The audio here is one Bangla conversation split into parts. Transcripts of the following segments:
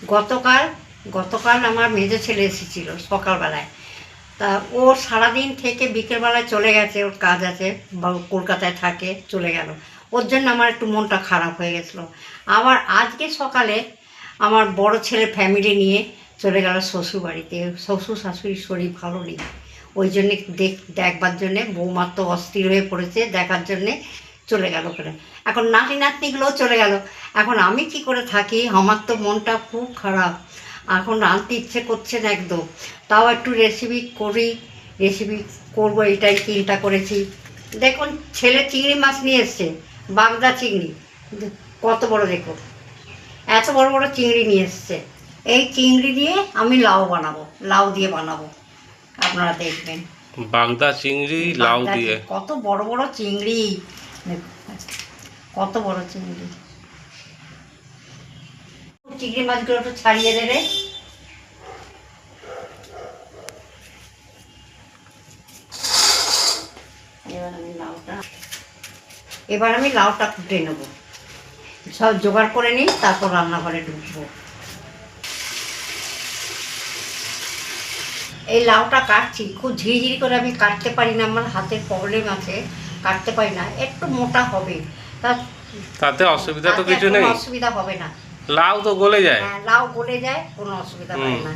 গতকাল গতকাল আমার মেজো ছেলে এসেছিল সকালবেলায়। তা ও সারাদিন থেকে বিকেলবেলায় চলে গেছে, ওর কাজ আছে বা কলকাতায় থাকে, চলে গেল। ওর জন্য আমার একটু মনটা খারাপ হয়ে গেছিলো। আবার আজকে সকালে আমার বড় ছেলে ফ্যামিলি নিয়ে চলে গেল শ্বশুরবাড়িতে। শ্বশুর শাশুড়ির শরীর ভালো নেই, ওই জন্যে দেখবার জন্যে বৌমার তো অস্থির হয়ে পড়েছে, দেখার জন্যে চলে গেল ওখানে। এখন নাতি নাতনিগুলোও চলে গেল। এখন আমি কি করে থাকি? আমার তো মনটা খুব খারাপ, এখন রাঁধতে ইচ্ছে করছে না একদম। তাও একটু রেসিপি করি, রেসিপি করবো এটাই চিন্তা করেছি। দেখুন ছেলে চিংড়ি মাছ নিয়ে এসছে, বাগদা চিংড়ি, কত বড় দেখুন, এত বড় বড় চিংড়ি নিয়ে এসছে। এই চিংড়ি দিয়ে আমি লাউ বানাবো, লাউ দিয়ে বানাবো, আপনারা দেখবেন। বাগদা চিংড়ি লাউ দিয়ে? কত বড় বড় চিংড়ি, কত বড় চিংড়ি। চিংড়ি মাছগুলো একটু ছাড়িয়ে দেবে। এবার আমি লাউটা কুটে নেব, সব জোগাড় করে নিই, তারপর রান্নাঘরে ঢুকবো। এই লাউটা কাটছি, খুব ঝিরিঝিরি করে আমি কাটতে পারি না, আমার হাতের প্রবলেম আছে, কাটতে পারি না, একটু মোটা হবে। তাতে অসুবিধা তো কিছু নেই, অসুবিধা হবে না, লাউ তো গলে যায়। হ্যাঁ লাউ গলে যায়, কোনো অসুবিধা হয় না।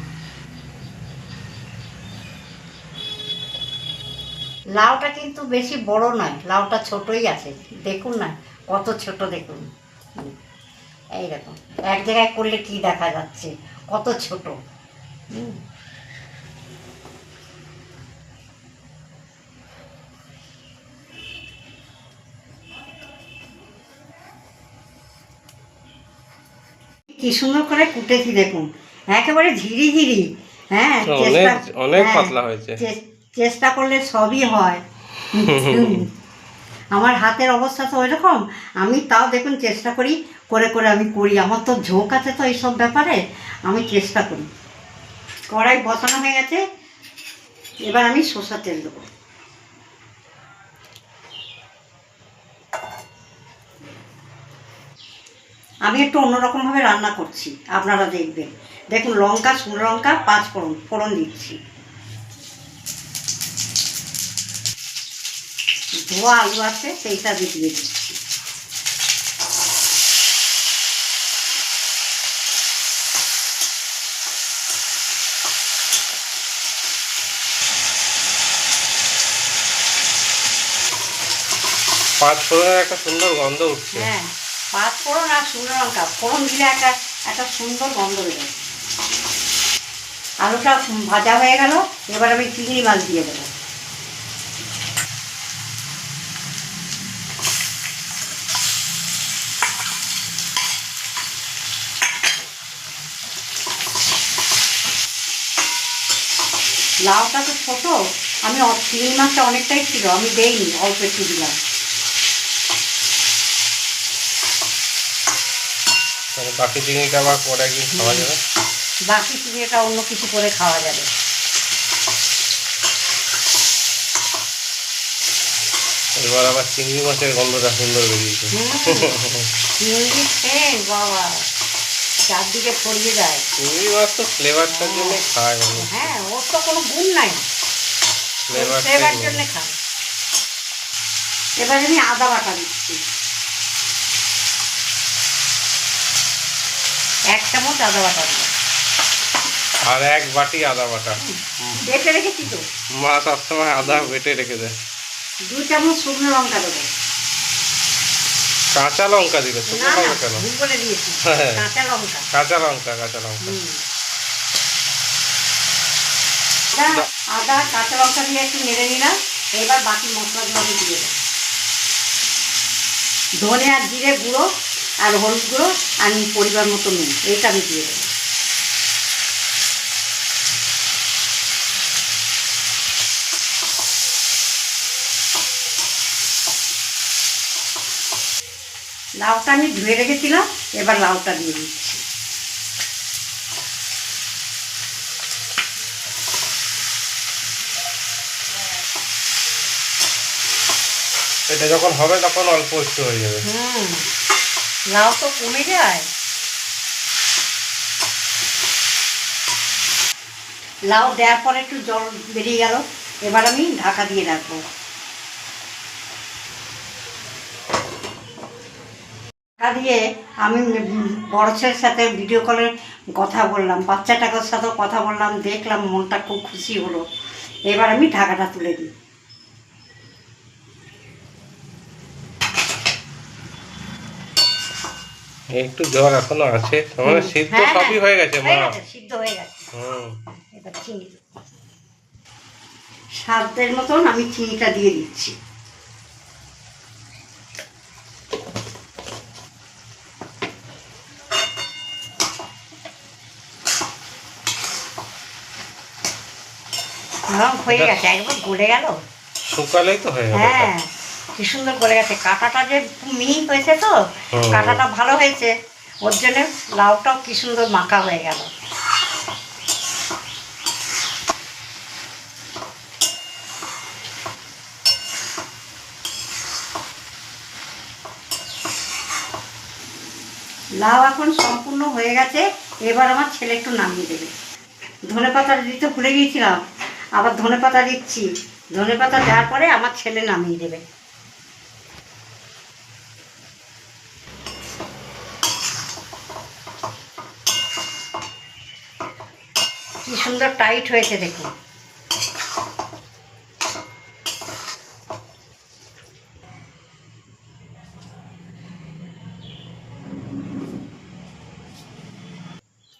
লাউটা কিন্তু বেশি বড় নয়, লাউটা ছোটই আছে, দেখুন না কত ছোট দেখুন। এই দেখুন, এক জায়গায় করলে কি দেখা যাচ্ছে, কত ছোট। কি সুন্দর করে কুটেছি দেখুন, একেবারে ঝিরি ঝিরি। হ্যাঁ, অনেক পাতলা হয়েছে। চেষ্টা করলে সবই হয়। আমার হাতের অবস্থা তো ওইরকম, আমি তাও দেখুন চেষ্টা করি, করে করে আমি করি। আমার তো ঝোঁক আছে তো এইসব ব্যাপারে, আমি চেষ্টা করি। কড়াই বসানো হয়ে গেছে, এবার আমি সরষের তেল দেবো। আমি একটু অন্যরকমভাবে রান্না করছি, আপনারা দেখবেন। দেখুন লঙ্কা, শুকনো লঙ্কা, 5 ফোড়ন দিচ্ছি। ধোয়া আলু আছে সেইটা দিয়ে দিচ্ছি। পাঁচ ফোড়নের একটা সুন্দর গন্ধ উঠছে। হ্যাঁ, 5 ফোড়ন আর শুকনো লঙ্কা ফোড়ন দিলে একটা সুন্দর গন্ধ বেরোয়। আলুটা ভাজা হয়ে গেল, এবার আমি চিংড়ি মাছ দিয়ে দেবো। লাউটা তো ছোটো, আমি চিংড়ি মাছটা অনেকটাই ছিল, আমি দেইনি, অল্প একটু দিলাম। বাকি চিংড়িটা আবার পরে একদিন খাওয়া যাবে। বাকি চিংড়িটা অন্য কিছু করে খাওয়া যাবে। এবার আবার চিংড়ি মাছের গন্ধটা সুন্দর বেরিয়েছে। চিংড়ি খেয়ে বাবা চারদিকে ছড়িয়ে যায়। চিংড়ি মাছ তো ফ্লেভারটার জন্য খায় মানুষ। হ্যাঁ, ওর তো কোনো গুণ নাই, ফ্লেভার জন্য খায়। এবার আমি আদা বাটা দিচ্ছি, 1 চামচ আদা বাটা দিলাম। আর 1 বাটি আদা বাটা বেটে রেখেছি তো, মা সবসময় আদা বেটে রেখে দেয়। 2 চামচ শুকনো লঙ্কা দেবো। কাঁচা লঙ্কা দিলে শুকনো লঙ্কা কেন? বলে দিয়েছি, কাঁচা লঙ্কা। কাঁচা লঙ্কা আদা কাঁচা লঙ্কা দিয়ে একটু নেড়ে নিলাম। এবার বাকি মশলাগুলো আমি দিয়ে দেবো। ধনে আর জিরে গুঁড়ো আর হলুদ গুঁড়ো আর পরিবার মতো নুন, এইটা আমি দিয়ে দেবো। লাউটা আমি ধুয়ে রেখেছিলাম, এবার লাউটা দিয়ে দিচ্ছি। এটা যখন হবে তখন অল্প একটু হয়ে যাবে। লাউ তো কমে যায়। লাউ দেওয়ার পরে একটু জল বেরিয়ে গেল, এবার আমি ঢাকা দিয়ে রাখবো। ঢাকা দিয়ে আমি বড় ছেলের সাথে ভিডিও কলে কথা বললাম, বাচ্চাটার সাথেও কথা বললাম, দেখলাম, মনটা খুব খুশি হলো। এবার আমি ঢাকাটা তুলে দিই। একটু জ্বর এখনো আছে, মানে সিদ্ধ সবই হয়ে গেছে মা। সিদ্ধ হয়ে গেছে। হুম। এবার চিনি স্বাদের মতন আমি চিনিটা দিয়ে দিচ্ছি। হয়ে গেছে, একবার গলে গেল। শুকালেই তো হয়ে গেল। হ্যাঁ, কি সুন্দর গলে গেছে। কাঁটাটা যে মিহি হয়েছে, তো কাঁটাটা ভালো হয়েছে, ওর জন্য লাউটাও কি সুন্দর মাখা হয়ে গেল। লাউ এখন সম্পূর্ণ হয়ে গেছে। এবার আমার ছেলে একটু নামিয়ে দেবে। ধনেপাতা দিতে ভুলে গিয়েছিলাম, আবার ধনেপাতা দিচ্ছি। ধনেপাতা দেওয়ার পরে আমার ছেলে নামিয়ে দেবে। কি সুন্দর টাইট হয়েছে দেখুন।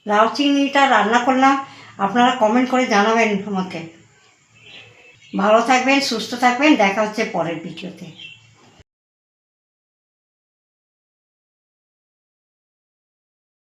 লাউ চিংড়িটা রান্না করলাম, আপনারা কমেন্ট করে জানাবেন আমাকে। ভালো থাকবেন, সুস্থ থাকবেন, দেখা হচ্ছে পরের ভিডিওতে।